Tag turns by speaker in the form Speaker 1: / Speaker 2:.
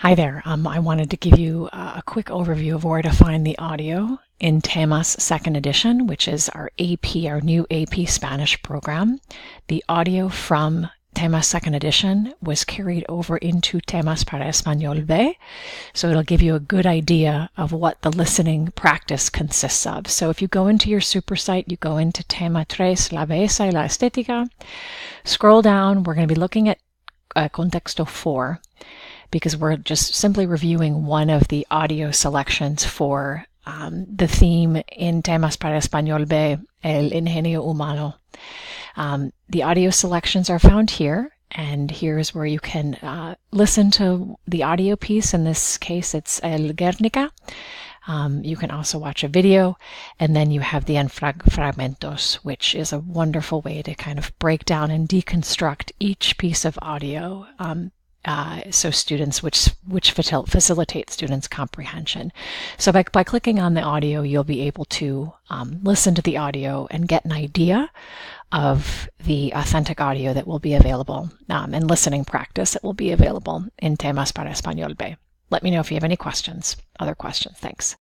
Speaker 1: Hi there. I wanted to give you a quick overview of where to find the audio in Temas second edition, which is our AP, our new AP Spanish program. The audio from Temas second edition was carried over into Temas para Espanol B, so it'll give you a good idea of what the listening practice consists of. So if you go into your super site, you go into Tema 3, la belleza y la estética, scroll down, we're going to be looking at Contexto 4, because we're just simply reviewing one of the audio selections for the theme in Temas para Español B, El Ingenio Humano. The audio selections are found here, and here's where you can listen to the audio piece. In this case, it's El Guernica. You can also watch a video, and then you have the fragmentos, which is a wonderful way to kind of break down and deconstruct each piece of audio. So students, which facilitate students' comprehension. So by clicking on the audio, you'll be able to listen to the audio and get an idea of the authentic audio that will be available and listening practice that will be available in Temas para Español B. Let me know if you have any questions, other questions. Thanks.